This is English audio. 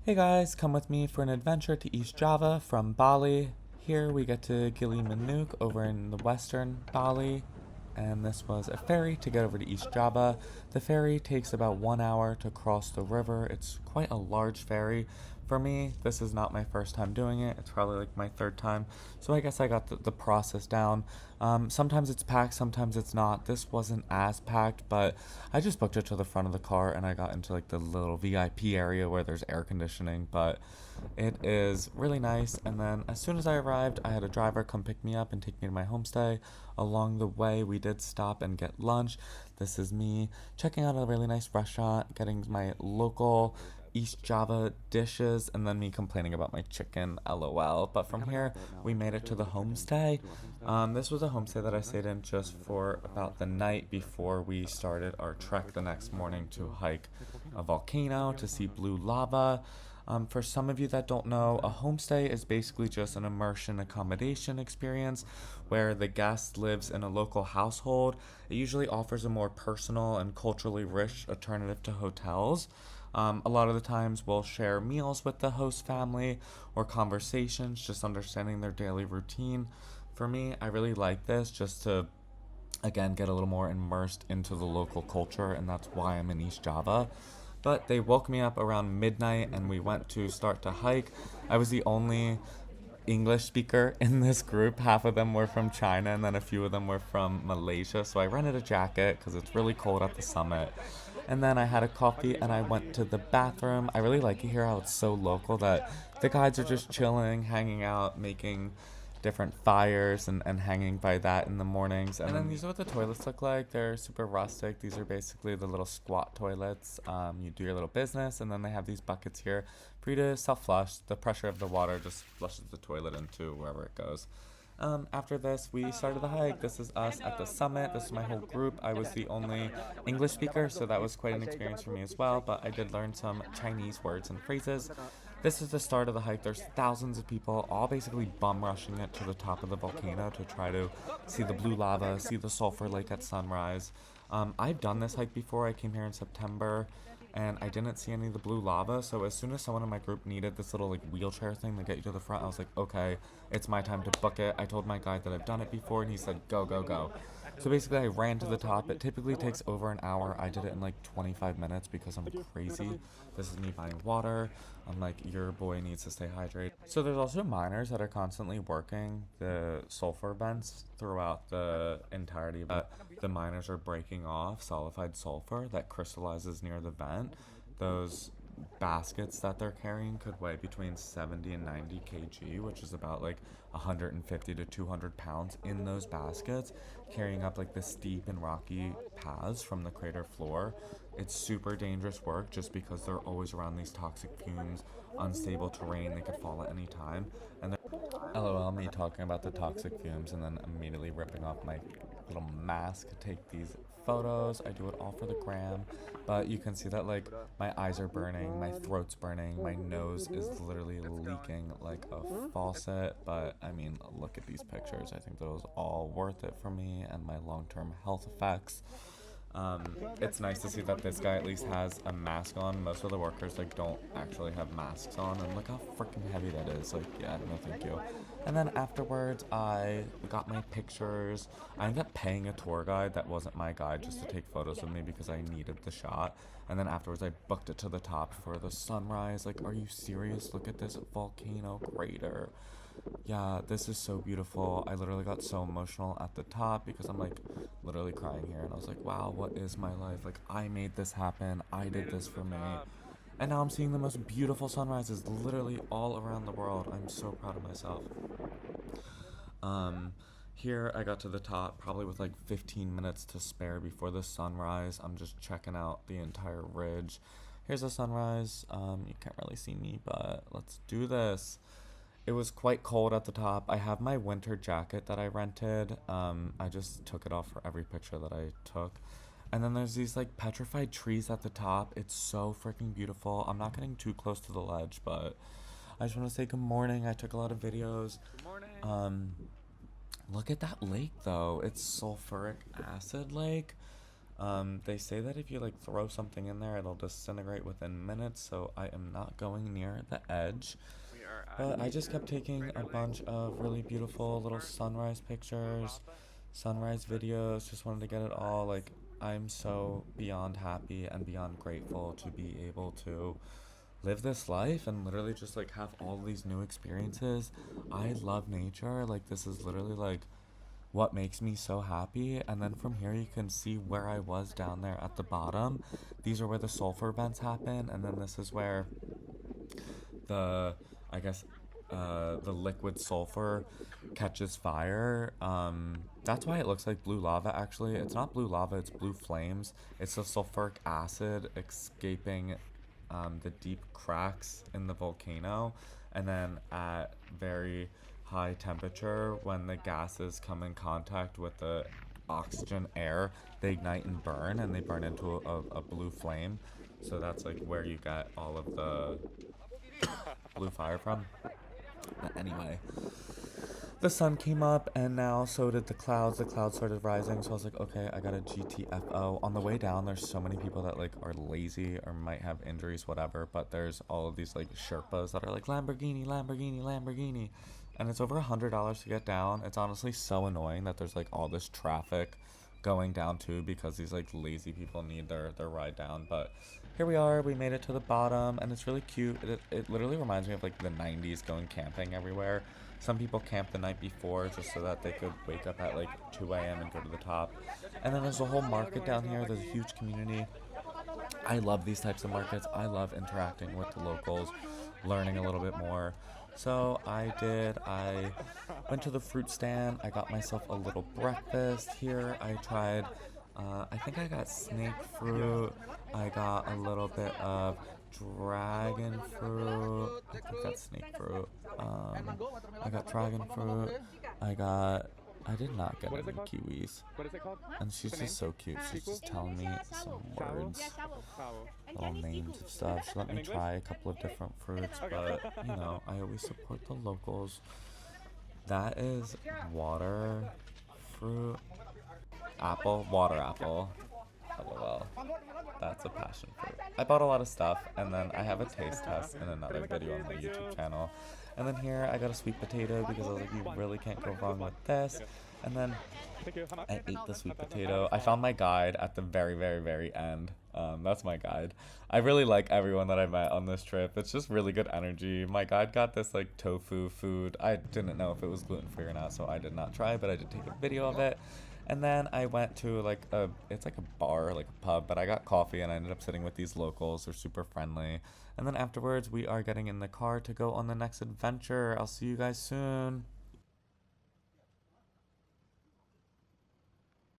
Hey guys, come with me for an adventure to East Java from Bali. Here we get to Gili Manuk over in the western Bali, and this was a ferry to get over to East Java. The ferry takes about 1 hour to cross the river. It's quite a large ferry. For me, this is not my first time doing it. It's probably like my third time. So I guess I got the process down. Sometimes it's packed, sometimes it's not. This wasn't as packed, but I just booked it to the front of the car and I got into like the little VIP area where there's air conditioning. But it is really nice. And then as soon as I arrived, I had a driver come pick me up and take me to my homestay. Along the way, we did stop and get lunch. This is me checking out a really nice restaurant, getting my local East Java dishes, and then me complaining about my chicken, lol. But from here, we made it to the homestay. This was a homestay that I stayed in just for about the night before we started our trek the next morning to hike a volcano to see blue lava. For some of you that don't know, a homestay is basically just an immersion accommodation experience where the guest lives in a local household. It usually offers a more personal and culturally rich alternative to hotels. A lot of the times we'll share meals with the host family or conversations, just understanding their daily routine. For me, I really like this just to, again, get a little more immersed into the local culture, and that's why I'm in East Java. But they woke me up around midnight and we went to start to hike. I was the only English speaker in this group. Half of them were from China and then a few of them were from Malaysia. So I rented a jacket because it's really cold at the summit. And then I had a coffee and I went to the bathroom. I really like it here how it's so local that the guides are just chilling, hanging out, making different fires and hanging by that in the mornings. And then these are what the toilets look like. They're super rustic. These are basically the little squat toilets. You do your little business, and then they have these buckets here for you to self flush. The pressure of the water just flushes the toilet into wherever it goes. After this, we started the hike. This is us at the summit. This is my whole group. I was the only English speaker, so that was quite an experience for me as well. But I did learn some Chinese words and phrases. This is the start of the hike. There's thousands of people, all basically bum rushing it to the top of the volcano to try to see the blue lava, see the sulfur lake at sunrise. I've done this hike before. I came here in September and I didn't see any of the blue lava. So as soon as someone in my group needed this little like wheelchair thing to get you to the front, I was like, okay, it's my time to book it. I told my guide that I've done it before and he said, go, go, go. So basically, I ran to the top. It typically takes over an hour. I did it in like 25 minutes because I'm crazy. This is me buying water. I'm like, your boy needs to stay hydrated. So there's also miners that are constantly working the sulfur vents throughout the entirety of it. The miners are breaking off solidified sulfur that crystallizes near the vent. Those baskets that they're carrying could weigh between 70 and 90 kg, which is about like 150 to 200 pounds in those baskets, carrying up like the steep and rocky paths from the crater floor. It's super dangerous work just because they're always around these toxic fumes, unstable terrain, they could fall at any time. And LOL, me talking about the toxic fumes and then immediately ripping off my little mask to take these photos. I do it all for the gram, but you can see that like my eyes are burning, my throat's burning, my nose is literally leaking like a faucet. But I mean, look at these pictures. I think that was all worth it for me and my long-term health effects. It's nice to see that this guy at least has a mask on. Most of the workers like don't actually have masks on, and look how freaking heavy that is. Like, yeah, no thank you. And then afterwards, I got my pictures. I ended up paying a tour guide that wasn't my guide just to take photos of me because I needed the shot. And then afterwards, I booked it to the top for the sunrise. Like, are you serious? Look at this volcano crater. Yeah, this is so beautiful. I literally got so emotional at the top because I'm like literally crying here. And I was like, wow, what is my life? Like, I made this happen. I did this for me. And now I'm seeing the most beautiful sunrises literally all around the world. I'm so proud of myself. Um, Here I got to the top probably with like 15 minutes to spare before the sunrise. I'm just checking out the entire ridge. Here's the sunrise. You can't really see me, but let's do this. It was quite cold at the top. I have my winter jacket that I rented. I just took it off for every picture that I took. And then there's these like petrified trees at the top. It's so freaking beautiful. I'm not getting too close to the ledge, but I just want to say good morning. I took a lot of videos. Um, Look at that lake though. It's sulfuric acid lake. They say that if you like throw something in there, it'll disintegrate within minutes, so I am not going near the edge. But I just kept taking a bunch of really beautiful little sunrise pictures, sunrise videos, just wanted to get it all. Like, I'm so beyond happy and beyond grateful to be able to live this life and literally just like have all these new experiences. I love nature. Like, this is literally like what makes me so happy. And then from here you can see where I was down there at the bottom. These are where the sulfur events happen, and then this is where the, I guess, the liquid sulfur catches fire. That's why it looks like blue lava. Actually, it's not blue lava, it's blue flames. It's the sulfuric acid escaping the deep cracks in the volcano, and then at very high temperature, when the gases come in contact with the oxygen air, they ignite and burn, and they burn into a blue flame. So that's like where you get all of the blue fire from. But anyway, the sun came up, and now so did the clouds. The clouds started rising, so I was like, okay, I got a GTFO. On the way down, there's so many people that like are lazy or might have injuries, whatever, but there's all of these like Sherpas that are like Lamborghini, Lamborghini, Lamborghini, and it's over $100 to get down. It's honestly so annoying that there's like all this traffic going down too, because these like lazy people need their ride down. But here we are, we made it to the bottom, and it's really cute. It literally reminds me of like the 90s, going camping everywhere. Some people camp the night before just so that they could wake up at like 2 a.m. and go to the top. And then there's a whole market down here. There's a huge community. I love these types of markets. I love interacting with the locals, learning a little bit more. So I went to the fruit stand. I got myself a little breakfast here. I tried, I think I got snake fruit. I got a little bit of dragon fruit. I think that's snake fruit. I got dragon fruit. I did not get any kiwis. And she's just so cute. She's just telling me some words, little names of stuff. She let me try a couple of different fruits, but, you know, I always support the locals. That is water fruit. Apple, water apple. LOL. That's a passion fruit. I bought a lot of stuff, and then I have a taste test in another video on my YouTube channel. And then here I got a sweet potato because I was like, you really can't go wrong with this. And then I ate the sweet potato. I found my guide at the very, very, very end. That's my guide. I really like everyone that I met on this trip. It's just really good energy. My guide got this like tofu food. I didn't know if it was gluten-free or not, so I did not try, but I did take a video of it. And then I went to like it's like a bar, like a pub, but I got coffee and I ended up sitting with these locals. They're super friendly. And then afterwards, we are getting in the car to go on the next adventure. I'll see you guys soon.